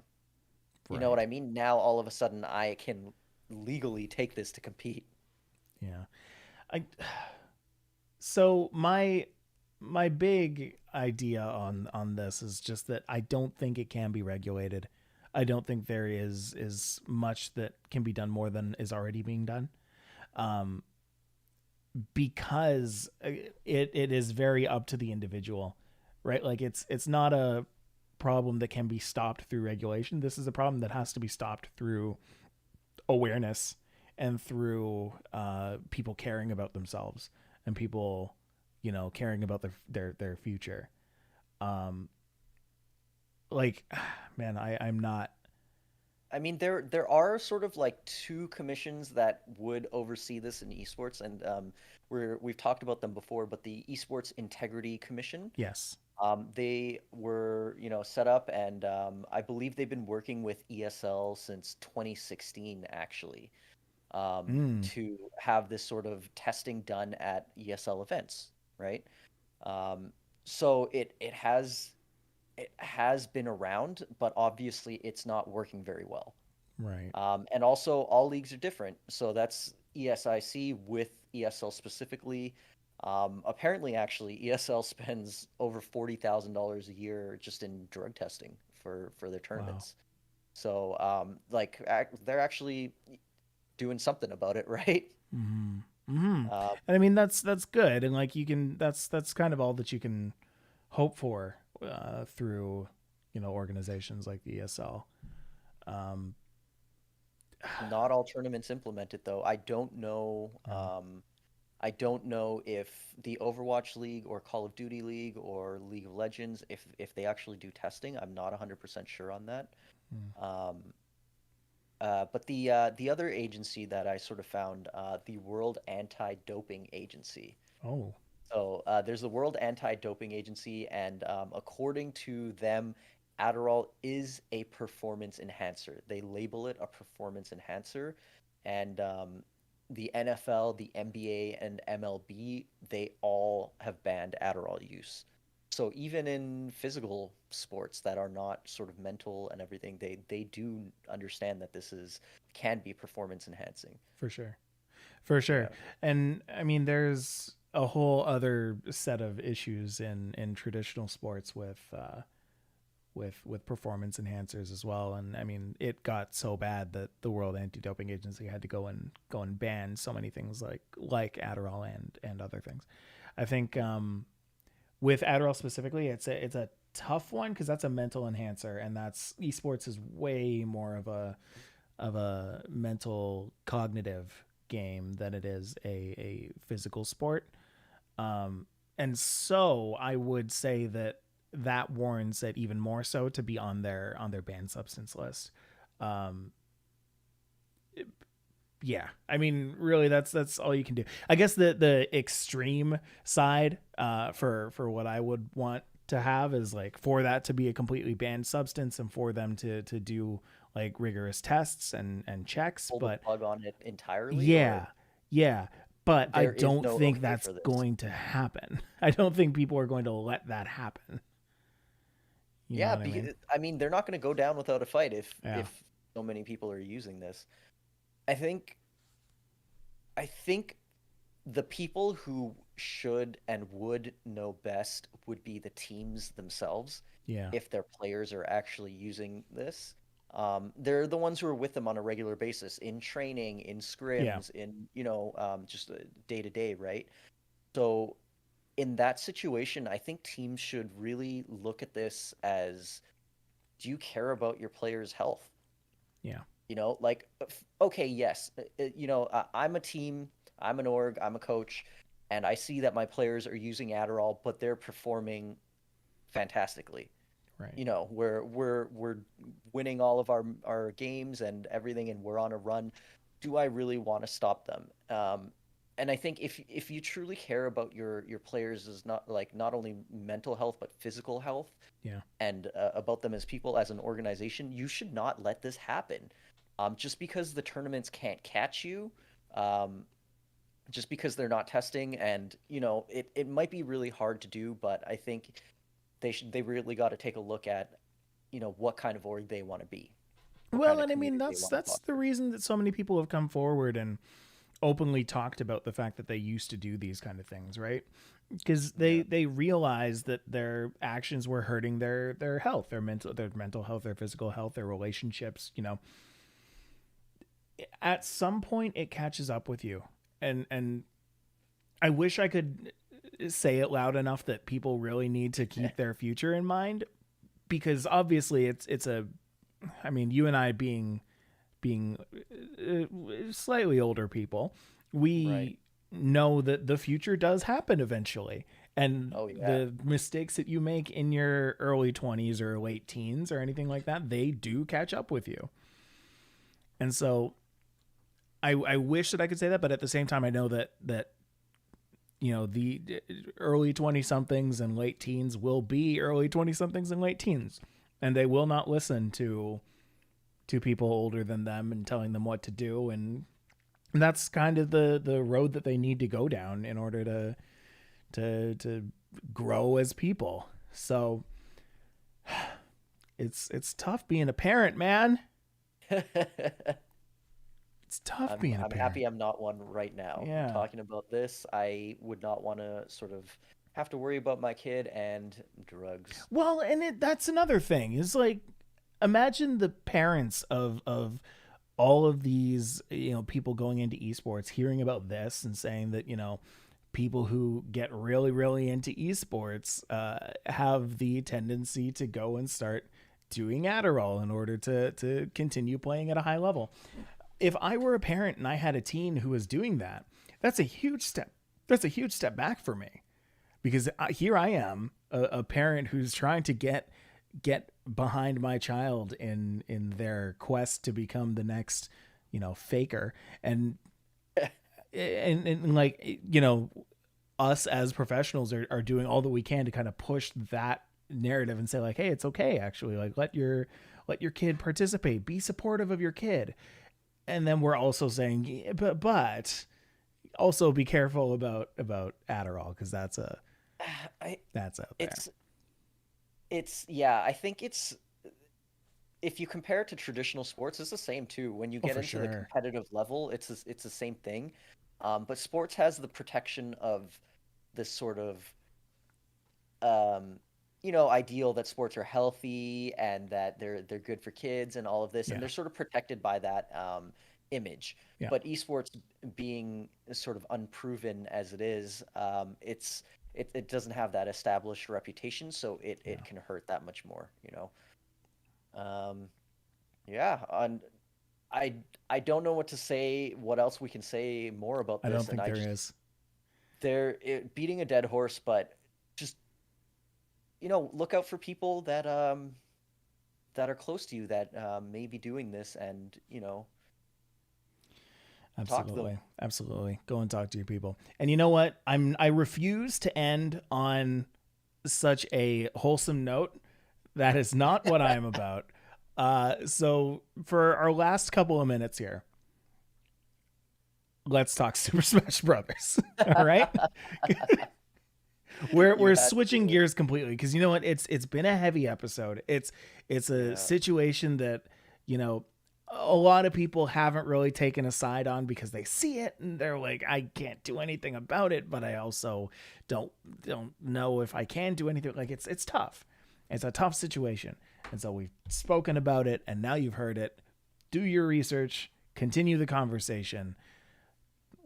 You know what Right. I mean? Now all of a sudden I can legally take this to compete. Yeah. I so my big idea on this is just that I don't think it can be regulated. I don't think there is much that can be done more than is already being done. Um, because it is very up to the individual, right? Like it's not a problem that can be stopped through regulation. This is a problem that has to be stopped through awareness and through people caring about themselves and people, caring about their future. Um, like, man, I'm not. I mean, there are sort of like two commissions that would oversee this in esports, and we've talked about them before. But the Esports Integrity Commission, Yes. they were set up, and I believe they've been working with ESL since 2016, actually, Mm, to have this sort of testing done at ESL events, right? Um, so it has been around, but obviously it's not working very well. right. And also, all leagues are different. So that's ESIC with ESL specifically. Apparently, actually, ESL spends over $40,000 a year just in drug testing for their Wow. tournaments. So, like, they're actually doing something about it, right? Mm-hmm. Mm-hmm. Uh, And I mean that's good, and like you can that's kind of all that you can hope for through organizations like the ESL. Um, Not all tournaments implement it, though. I don't know. no. I don't know if the Overwatch League or Call of Duty League or League of Legends, if they actually do testing. I'm not 100% sure on that. Mm. Um, but the other agency that I sort of found, the World Anti-Doping Agency. Oh. So there's the World Anti-Doping Agency, and according to them, Adderall is a performance enhancer. They label it a performance enhancer, and the NFL, the NBA, and MLB, they all have banned Adderall use. So even in physical sports that are not sort of mental and everything, they do understand that this is can be performance enhancing. For sure. For sure. Yeah. And I mean, there's a whole other set of issues in traditional sports with performance enhancers as well. And I mean, it got so bad that the World Anti-Doping Agency had to go and ban so many things like Adderall and other things. I think with Adderall specifically, it's a tough one because that's a mental enhancer, and that's esports is way more of a mental cognitive game than it is a physical sport. And so I would say that warrants it even more so to be on their banned substance list. Yeah, I mean, really, that's all you can do. I guess the extreme side for what I would want to have is like for that to be a completely banned substance and for them to do like rigorous tests and checks. Pull the But plug on it entirely, yeah, or yeah. But I there is don't no think okay that's for this. going to happen. I don't think people are going to let that happen. You know Yeah, what I mean? I mean, they're not going to go down without a fight Yeah. if so many people are using this. I think I think the people who should and would know best would be the teams themselves Yeah. if their players are actually using this. They're the ones who are with them on a regular basis in training, in Yeah. scrims, in, just day to day, right? So in that situation, I think teams should really look at this as, do you care about your players' health? Yeah. Like, okay, yes, I'm a team, I'm an org, I'm a coach, and I see that my players are using Adderall, but they're performing fantastically. Right. We're winning all of our games and everything, and we're on a run. Do I really want to stop them? And I think if you truly care about your players is not only mental health but physical health, Yeah. and about them as people, as an organization, you should not let this happen. Just because the tournaments can't catch you, um, just because they're not testing, and it might be really hard to do, but I think they really got to take a look at what kind of org they want to be, what Well, kind of and I mean community they that's want to that's the foster. reason that so many people have come forward and openly talked about the fact that they used to do these kind of things, right? Because Yeah. they realized that their actions were hurting their health, their mental health, their physical health, their relationships. At some point it catches up with you, and I wish I could say it loud enough that people really need to keep their future in mind, because obviously it's a, I mean, you and I being slightly older people, Right. we know that the future does happen eventually. And Oh yeah. the mistakes that you make in your early 20s or late teens or anything like that, they do catch up with you. And so I wish that I could say that, but at the same time, I know that the early 20 somethings and late teens will be early 20 somethings and late teens, and they will not listen to people older than them and telling them what to do. And that's kind of the road that they need to go down in order to grow as people. So it's tough being a parent, man. It's tough being a I'm parent. happy I'm not one right now. Yeah. Talking about this, I would not want to sort of have to worry about my kid and drugs. Well, and that's another thing. Is like, imagine the parents of all of these, people going into esports, hearing about this and saying that, people who get really, really into esports have the tendency to go and start doing Adderall in order to continue playing at a high level. If I were a parent and I had a teen who was doing that, that's a huge step. That's a huge step back for me, because here I am, a parent who's trying to get behind my child in their quest to become the next, faker. And like, us as professionals are doing all that we can to kind of push that narrative and say like, hey, it's okay, actually, like let your kid participate, be supportive of your kid. And then we're also saying, yeah, but also be careful about Adderall, because I that's out there. it's yeah, I think it's if you compare it to traditional sports, it's the same too. When you Oh, get for into the sure. competitive level, it's the same thing. But sports has the protection of this sort of um, ideal that sports are healthy and that they're good for kids and all of this, and Yeah. they're sort of protected by that image. Yeah. But esports being sort of unproven as it is, it doesn't have that established reputation, so Yeah. it can hurt that much more, you know. Um, yeah, I I don't know what to say, what else we can say more about I don't this, and think I there just is. beating a dead horse, but just look out for people that are close to you that may be doing this, and talk to them. Absolutely. Absolutely. Go and talk to your people. And you know what? I refuse to end on such a wholesome note. That is not what I am about. So for our last couple of minutes here, let's talk Super Smash Brothers. All right? You We're had to switching do it. gears completely, because you know what? It's been a heavy episode. It's a Yeah. situation that, you know, a lot of people haven't really taken a side on, because they see it and they're like, I can't do anything about it, but I also don't know if I can do anything. Like, it's tough. It's a tough situation. And so we've spoken about it, and now you've heard it. Do your research, continue the conversation.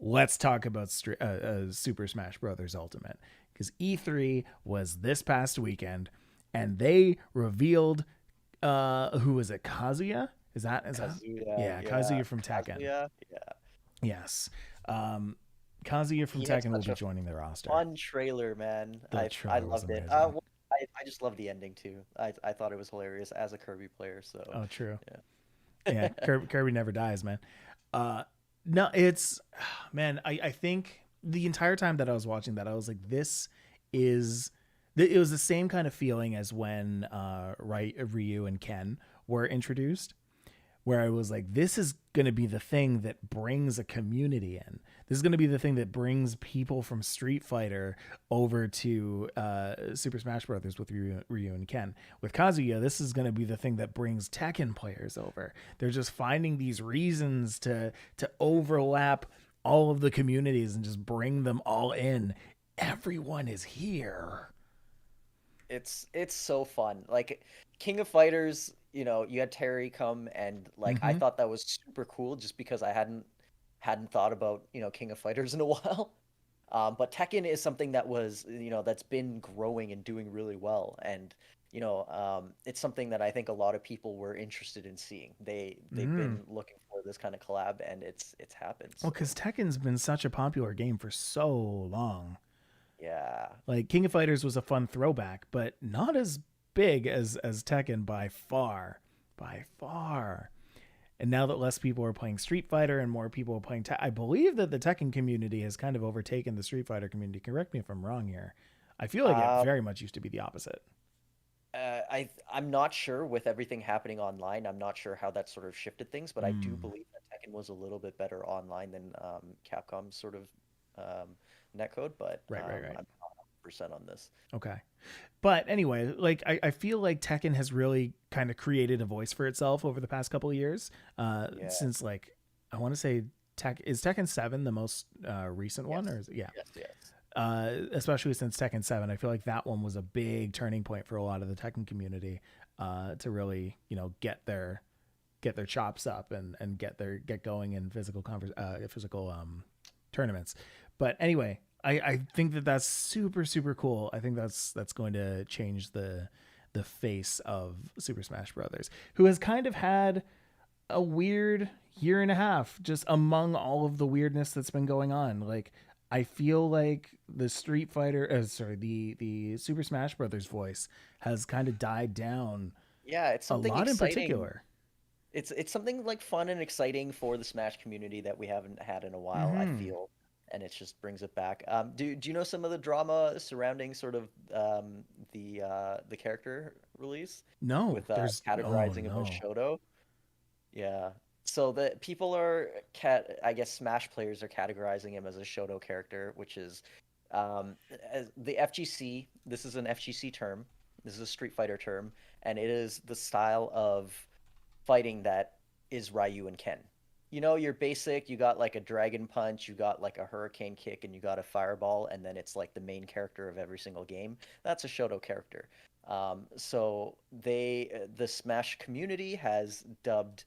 Let's talk about Super Smash Brothers Ultimate, because E3 was this past weekend, and they revealed who was it? Kazuya? Is that Kazuya, yeah, yeah. Kazuya from Tekken. Kazuya, yeah. Yes. Um, Kazuya from He had Tekken will such be a joining the roster. fun trailer, man. The I trailer was loved it. amazing. I just loved the ending too. I thought it was hilarious as a Kirby player. So Oh, true. Yeah, yeah. Kirby never dies, man. Uh, no, it's man. I think the entire time that I was watching that, I was like, this is. It was the same kind of feeling as when Ryu and Ken were introduced, where I was like, this is going to be the thing that brings a community in. This is going to be the thing that brings people from Street Fighter over to Super Smash Brothers with Ryu and Ken. With Kazuya, this is going to be the thing that brings Tekken players over. They're just finding these reasons to overlap all of the communities and just bring them all in. Everyone is here. It's so fun. Like King of Fighters, you had Terry come and like I Mm-hmm. thought that was super cool just because I hadn't thought about, King of Fighters in a while. But Tekken is something that was, that's been growing and doing really well. And, it's something that I think a lot of people were interested in seeing. They've Mm. been looking for this kind of collab and it's happened. Well, because So Tekken's been such a popular game for so long. yeah. Like King of Fighters was a fun throwback, but not as big as Tekken by far, by far. And now that less people are playing Street Fighter and more people are playing, I believe that the Tekken community has kind of overtaken the Street Fighter community. Correct me if I'm wrong here. I feel like it Um, very much used to be the opposite. I'm not sure with everything happening online. I'm not sure how that sort of shifted things, but I do Mm. believe that Tekken was a little bit better online than Capcom's sort of netcode. But Right, right, right. I'm not 100% on this. Okay. But anyway, like I feel like Tekken has really kind of created a voice for itself over the past couple of years. Yeah. Since like I want to say is Tekken 7 the most recent one, or Yes. is it? Yeah. Yes. Yes. Especially since Tekken 7, I feel like that one was a big turning point for a lot of the Tekken community to really, get their chops up and get going in physical tournaments. But anyway, I think that that's super super cool. I think that's going to change the face of Super Smash Brothers, who has kind of had a weird year and a half just among all of the weirdness that's been going on. Like I feel like the Street Fighter, the Super Smash Brothers voice has kind of died down Yeah. It's a something lot in exciting. particular. It's something like fun and exciting for the Smash community that we haven't had in a while, I Mm-hmm. feel. and it just brings it back. Do you know some of the drama surrounding sort of the character release No, with there's oh categorizing him as no. Shoto? Yeah. So the people I guess Smash players are categorizing him as a Shoto character, which is as the FGC. This is an FGC term. This is a Street Fighter term, and it is the style of fighting that is Ryu and Ken. You know, you're basic, you got like a dragon punch, you got like a hurricane kick, and you got a fireball, and then it's like the main character of every single game. That's a Shoto character. So the Smash community has dubbed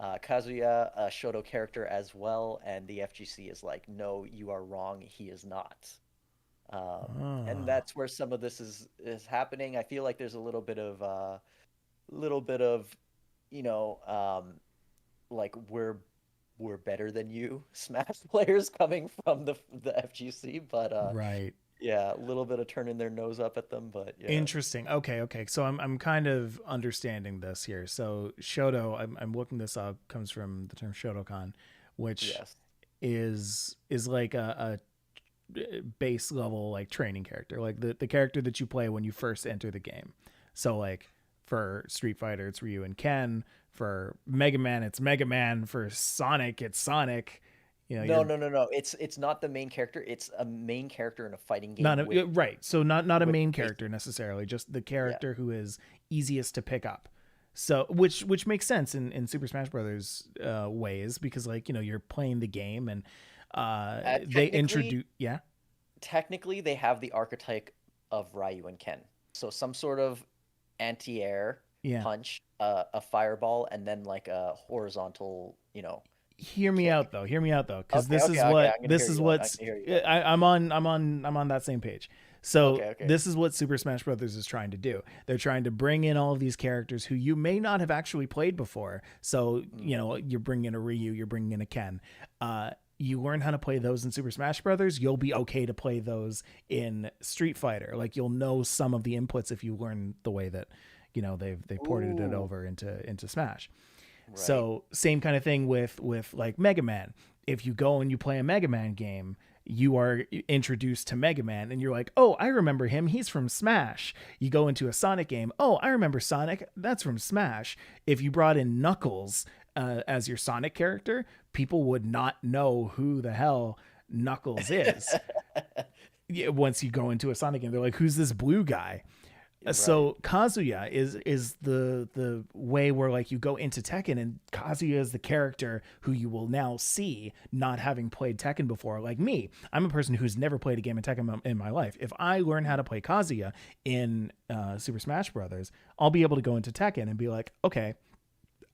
Kazuya a Shoto character as well, and the FGC is like, no, you are wrong. He is not. And Oh, that's where some of this is happening. I feel like there's a little bit of, you know, like we're better than you Smash players coming from the FGC, but right. yeah, a little bit of turning their nose up at them, but yeah, Interesting. Okay, okay. So I'm kind of understanding this here. So Shoto, I'm looking this up, comes from the term Shotokan, which yes, is like a base level like training character, like the character that you play when you first enter the game. So like for Street Fighter, it's Ryu and Ken. For Mega Man, it's Mega Man. For Sonic, it's Sonic. You know, no, you're no, no, no. It's not the main character. It's a main character in a fighting game not a, right. So not a with main base. character necessarily, just the Yeah, character who is easiest to pick up. So which makes sense in Super Smash Brothers ways, because like, you know, you're playing the game and they technically, introduce yeah. technically they have the archetype of Ryu and Ken. So some sort of anti-air Yeah. punch, a fireball, and then like a horizontal, Hear me kick. out though. Hear me out though, because Okay, okay, okay. I'm gonna hear this is you out. I'm what's gonna hear you out. I'm on that same page. So Okay, okay. this is what Super Smash Brothers is trying to do. They're trying to bring in all of these characters who you may not have actually played before. So Mm. you know, you're bringing in a Ryu, you're bringing in a Ken. You learn how to play those in Super Smash Brothers. You'll be okay to play those in Street Fighter. Like you'll know some of the inputs if you learn the way that, you know, they ported it Ooh, over into Smash. right. So same kind of thing with like Mega Man. If you go and you play a Mega Man game, you are introduced to Mega Man and you're like, "Oh, I remember him. He's from Smash." You go into a Sonic game, "Oh, I remember Sonic. That's from Smash." If you brought in Knuckles as your Sonic character, people would not know who the hell Knuckles is. Yeah, once you go into a Sonic game, they're like, "Who's this blue guy?" Right. So Kazuya is the way where like you go into Tekken, and Kazuya is the character who you will now see, not having played Tekken before. Like me, I'm a person who's never played a game of Tekken in my life. If I learn how to play Kazuya in Super Smash Brothers, I'll be able to go into Tekken and be like, okay,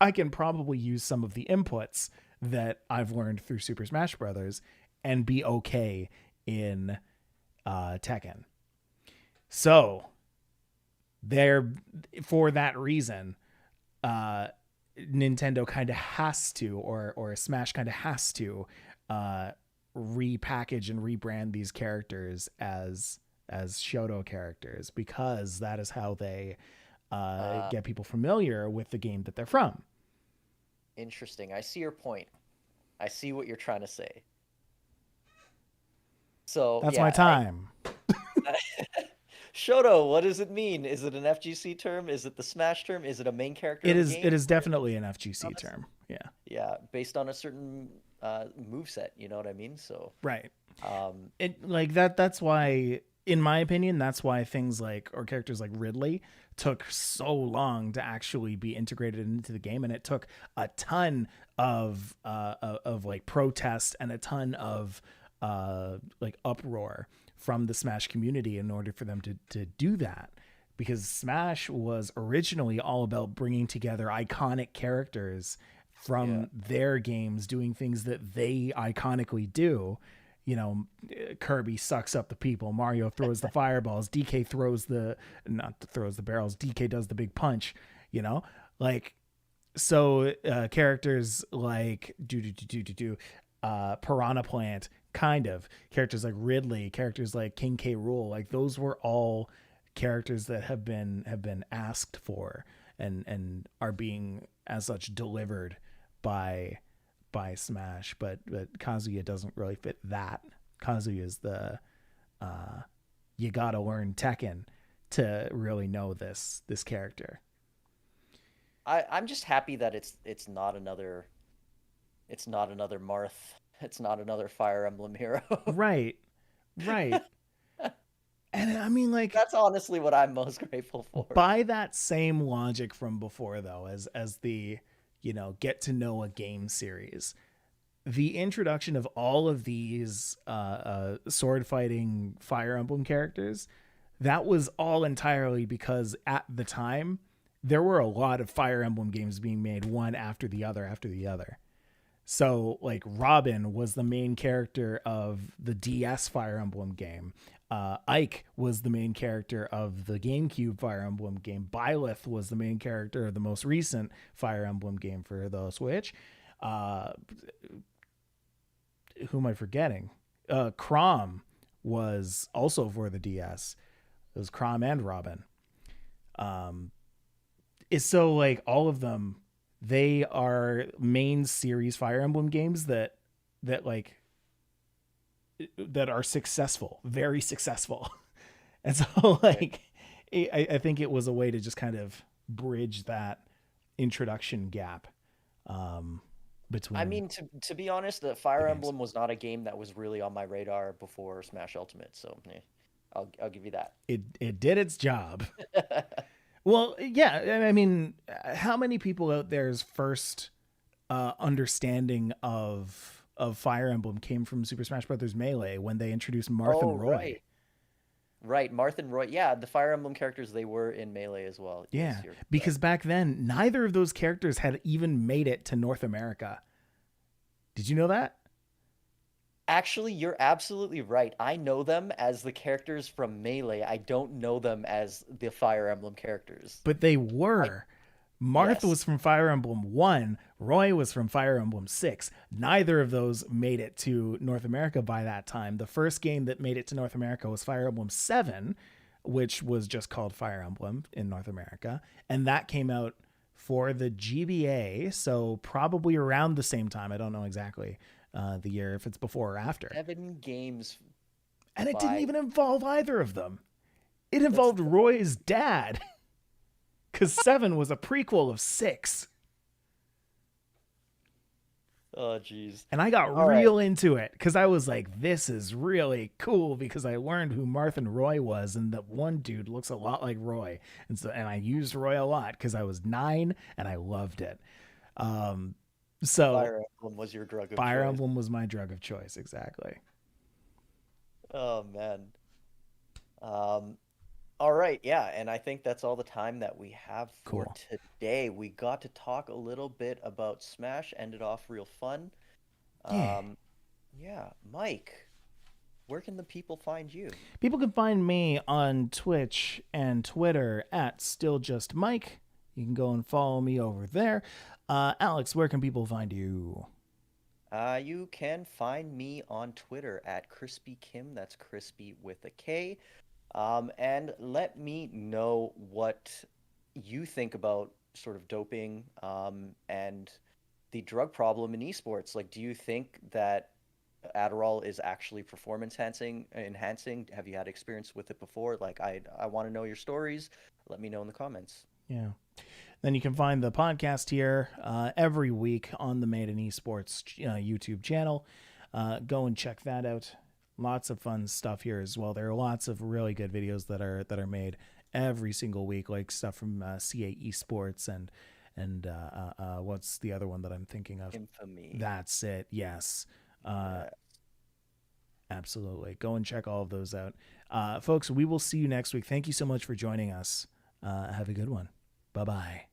I can probably use some of the inputs that I've learned through Super Smash Brothers and be okay in Tekken. So there, for that reason, uh Nintendo kind of has to, or Smash kind of has to uh repackage and rebrand these characters as Shoto characters, because that is how they Uh, get people familiar with the game that they're from. Interesting. I see your point. I see what you're trying to say. So That's my yeah, time. Shoto, what does it mean? Is it an FGC term? Is it the Smash term? Is it a main character of a It game? is Or definitely an based on FGC a term. Yeah. yeah, based on a certain move set, you know what I mean? So, Right. um, It like that's why, in my opinion, that's why things like, or characters like Ridley took so long to actually be integrated into the game, and it took a ton of like protest and a ton of like uproar from the Smash community in order for them to do that, because Smash was originally all about bringing together iconic characters yeah. from their games doing things that they iconically do. You know, Kirby sucks up the people, Mario throws the fireballs, DK throws the, not throws the barrels, DK does the big punch, you know? Like, so characters like Piranha Plant, kind of characters like Ridley, characters like King K. Rool, like those were all characters that have been asked for and are being as such delivered by Smash, but Kazuya doesn't really fit that Kazuya's the you gotta learn Tekken to really know this character. I'm just happy that it's not another Marth. It's not another Fire Emblem hero. Right. Right. And I mean, like, that's honestly what I'm most grateful for. By that same logic from before, though, as the, get to know a game series, the introduction of all of these sword fighting Fire Emblem characters, that was all entirely because at the time there were a lot of Fire Emblem games being made, one after the other. So, like, Robin was the main character of the DS Fire Emblem game. Ike was the main character of the GameCube Fire Emblem game. Byleth was the main character of the most recent Fire Emblem game for the Switch. Who am I forgetting? Chrom was also for the DS. It was Chrom and Robin. It's so, like, all of them, they are main series Fire Emblem games that are successful, very successful. And so, like, I think it was a way to just kind of bridge that introduction gap between. I mean, to be honest, the Fire Emblem was not a game that was really on my radar before Smash Ultimate, so I'll give you that. It did its job. Well, yeah, I mean, how many people out there's first understanding of Fire Emblem came from Super Smash Bros. Melee when they introduced Marth and Roy? Right, Marth and Roy. Yeah, the Fire Emblem characters, they were in Melee as well. Yeah, because back then, neither of those characters had even made it to North America. Did you know that? Actually, you're absolutely right. I know them as the characters from Melee. I don't know them as the Fire Emblem characters. But they were. Marth was from Fire Emblem 1. Roy was from Fire Emblem 6. Neither of those made it to North America by that time. The first game that made it to North America was Fire Emblem 7, which was just called Fire Emblem in North America. And that came out for the GBA, so probably around the same time. I don't know exactly the year, if it's before or after. 7 games. And it didn't even involve either of them. It involved Roy's dad. Because 7 was a prequel of 6. Oh, jeez. And I got real into it because I was like, this is really cool because I learned who Marth and Roy was, and that one dude looks a lot like Roy. And I used Roy a lot because I was 9 and I loved it. So Fire Emblem was your drug of choice. Fire Emblem was my drug of choice, exactly. Oh, man. All right, yeah, and I think that's all the time that we have for today. We got to talk a little bit about Smash, ended off real fun. Yeah, Mike, where can the people find you? People can find me on Twitch and Twitter at StillJustMike. You can go and follow me over there. Alex, where can people find you? You can find me on Twitter at Crispy Kim. That's Crispy with a K. And let me know what you think about sort of doping and the drug problem in esports. Like, do you think that Adderall is actually performance enhancing? Have you had experience with it before? Like, I want to know your stories. Let me know in the comments. Yeah. Then you can find the podcast here every week on the Made in Esports YouTube channel. Go and check that out. Lots of fun stuff here as well. There are lots of really good videos that are made every single week, like stuff from CA Esports and what's the other one that I'm thinking of? Infamy. That's it. Yes. Absolutely. Go and check all of those out. Folks, we will see you next week. Thank you so much for joining us. Have a good one. Bye-bye.